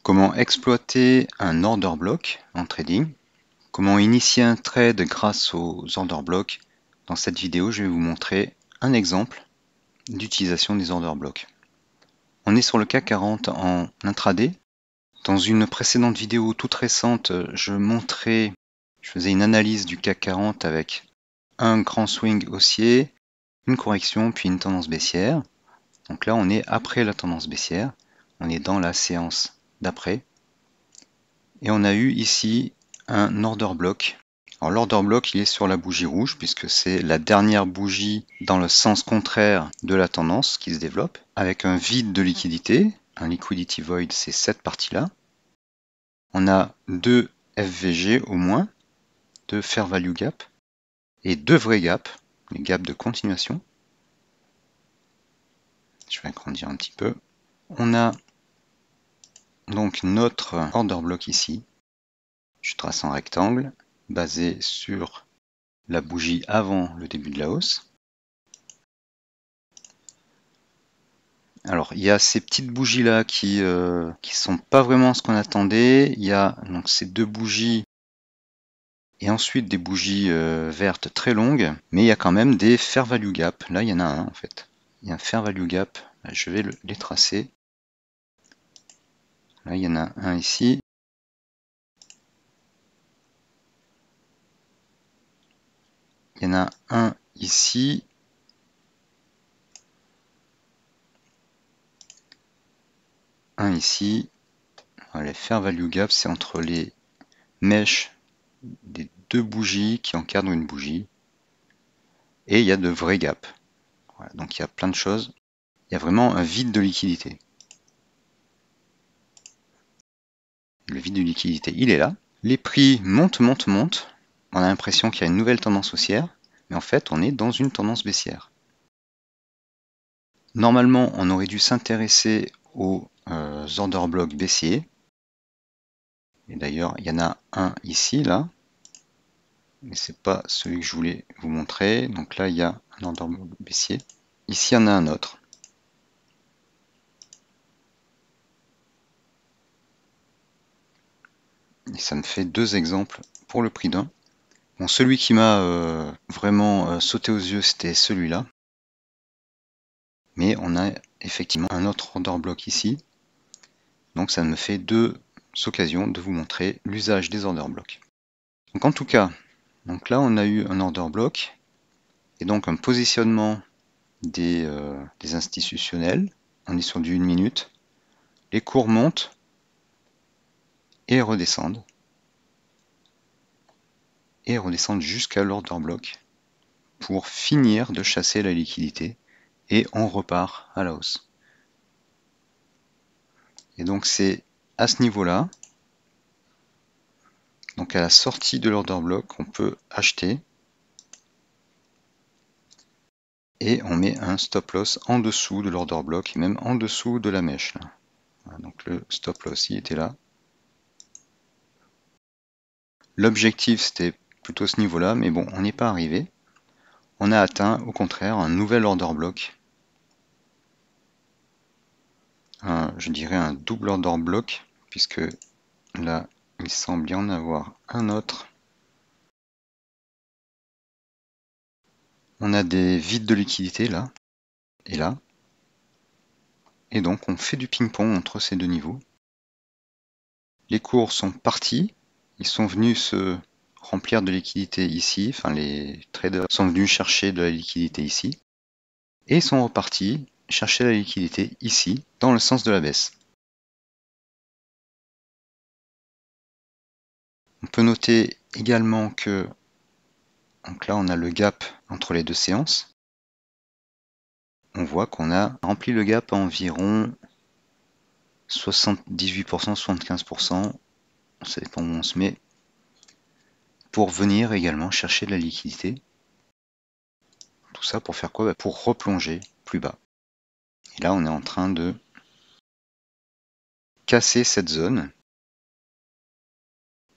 Comment exploiter un order block en trading. Comment initier un trade grâce aux order blocks. Dans cette vidéo, je vais vous montrer un exemple d'utilisation des order blocks. On est sur le CAC 40 en intraday. Dans une précédente vidéo toute récente, je faisais une analyse du CAC 40 avec un grand swing haussier, une correction, puis une tendance baissière. Donc là, on est après la tendance baissière. On est dans la séance d'après. Et on a eu ici un order block. Alors l'order block, il est sur la bougie rouge, puisque c'est la dernière bougie dans le sens contraire de la tendance qui se développe, avec un vide de liquidité. Un liquidity void, c'est cette partie-là. On a deux FVG au moins, deux fair value gap, et deux vrais gaps, les gaps de continuation. Je vais agrandir un petit peu. On a donc notre order block ici. Je trace un rectangle basé sur la bougie avant le début de la hausse. Alors il y a ces petites bougies là qui sont pas vraiment ce qu'on attendait. Il y a donc ces deux bougies et ensuite des bougies vertes très longues, mais il y a quand même des fair value gap. Là il y en a un en fait. Il y a un fair value gap. Je vais les tracer. Là il y en a un ici. Il y en a un ici. Un ici. Les fair value gap, c'est entre les mèches des deux bougies qui encadrent une bougie. Et il y a de vrais gaps. Voilà, donc il y a plein de choses. Il y a vraiment un vide de liquidité. Le vide de liquidité, il est là. Les prix montent, montent, montent. On a l'impression qu'il y a une nouvelle tendance haussière. Mais en fait, on est dans une tendance baissière. Normalement, on aurait dû s'intéresser aux order blocks baissiers. Et d'ailleurs, il y en a un ici, là. Mais c'est pas celui que je voulais vous montrer. Donc là, il y a un order block baissier. Ici, il y en a un autre. Et ça me fait deux exemples pour le prix d'un. Bon, celui qui m'a vraiment sauté aux yeux, c'était celui-là. Mais on a effectivement un autre order block ici. Donc ça me fait deux occasions de vous montrer l'usage des order blocks. Donc en tout cas, donc là on a eu un order block et donc un positionnement des institutionnels. On est sur du 1 minute. Les cours montent et redescendent. Et redescendent jusqu'à l'order block pour finir de chasser la liquidité et on repart à la hausse. Et donc c'est à ce niveau-là, donc à la sortie de l'order block, on peut acheter et on met un stop loss en dessous de l'order block et même en dessous de la mèche. Là. Voilà, donc le stop loss il était là. L'objectif c'était plutôt ce niveau-là, mais bon, on n'est pas arrivé. On a atteint au contraire un nouvel order block. Je dirais un double order block, puisque là il semble y en avoir un autre. On a des vides de liquidité là et là. Et donc on fait du ping-pong entre ces deux niveaux. Les cours sont partis, ils sont venus se remplir de liquidité ici, enfin les traders sont venus chercher de la liquidité ici, et sont repartis chercher la liquidité ici, dans le sens de la baisse. On peut noter également que, donc là on a le gap entre les deux séances, on voit qu'on a rempli le gap à environ 78%, 75%, ça dépend où on se met, pour venir également chercher de la liquidité. Tout ça pour faire quoi? Pour replonger plus bas. Et là, on est en train de casser cette zone.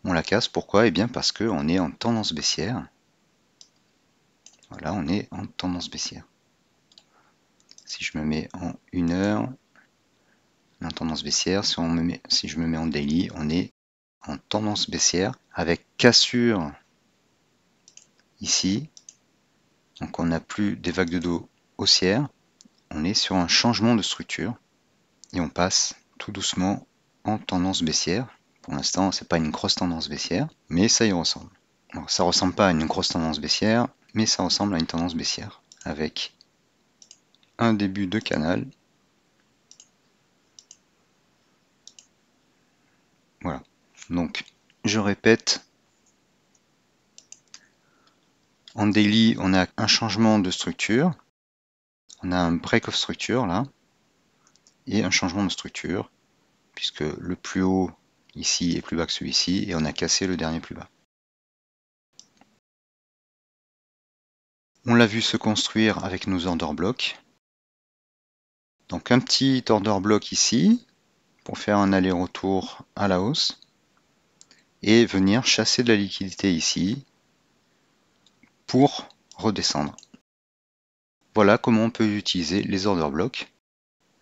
On la casse, pourquoi? Eh bien parce qu'on est en tendance baissière. Voilà, on est en tendance baissière. Si je me mets en 1 heure, en tendance baissière. Si je me mets en daily, on est en tendance baissière avec cassure ici. Donc on n'a plus des vagues de dos haussières. On est sur un changement de structure et on passe tout doucement en tendance baissière. Pour l'instant, c'est pas une grosse tendance baissière, mais ça y ressemble. Alors, ça ressemble pas à une grosse tendance baissière, mais ça ressemble à une tendance baissière avec un début de canal. Voilà. Donc, je répète, en daily, on a un changement de structure. On a un break of structure là, et un changement de structure, puisque le plus haut ici est plus bas que celui-ci, et on a cassé le dernier plus bas. On l'a vu se construire avec nos order blocks. Donc un petit order block ici, pour faire un aller-retour à la hausse, et venir chasser de la liquidité ici, pour redescendre. Voilà comment on peut utiliser les order blocks.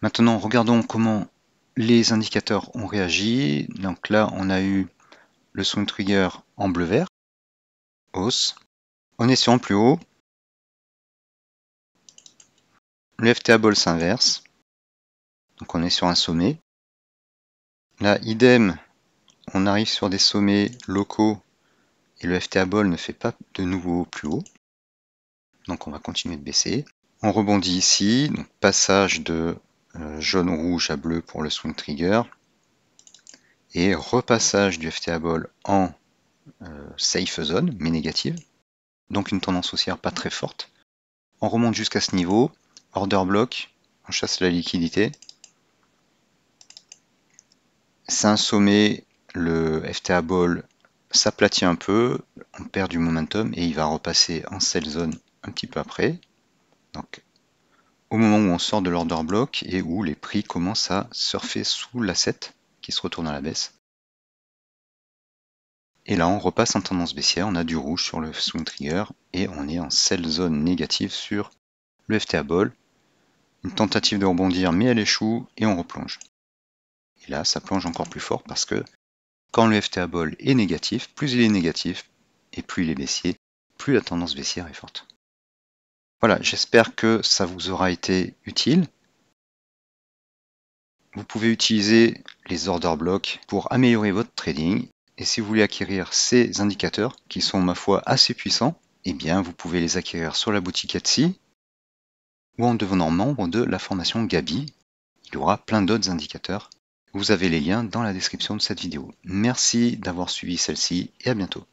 Maintenant, regardons comment les indicateurs ont réagi. Donc là, on a eu le swing trigger en bleu-vert, hausse. On est sur un plus haut. Le FTA Ball s'inverse. Donc on est sur un sommet. Là, idem, on arrive sur des sommets locaux et le FTA Ball ne fait pas de nouveau plus haut. Donc on va continuer de baisser. On rebondit ici, donc passage de jaune-rouge à bleu pour le swing trigger. Et repassage du FTA Ball en safe zone, mais négative. Donc une tendance haussière pas très forte. On remonte jusqu'à ce niveau, order block, on chasse la liquidité. C'est un sommet, le FTA Ball s'aplatit un peu, on perd du momentum et il va repasser en sell zone un petit peu après. Donc au moment où on sort de l'order block et où les prix commencent à surfer sous l'asset qui se retourne à la baisse. Et là on repasse en tendance baissière, on a du rouge sur le swing trigger et on est en sell zone négative sur le FTA Ball. Une tentative de rebondir mais elle échoue et on replonge. Et là ça plonge encore plus fort parce que quand le FTA Ball est négatif, plus il est négatif et plus il est baissier, plus la tendance baissière est forte. Voilà, j'espère que ça vous aura été utile. Vous pouvez utiliser les order blocks pour améliorer votre trading. Et si vous voulez acquérir ces indicateurs, qui sont ma foi assez puissants, eh bien vous pouvez les acquérir sur la boutique Etsy ou en devenant membre de la formation Gabi. Il y aura plein d'autres indicateurs. Vous avez les liens dans la description de cette vidéo. Merci d'avoir suivi celle-ci et à bientôt.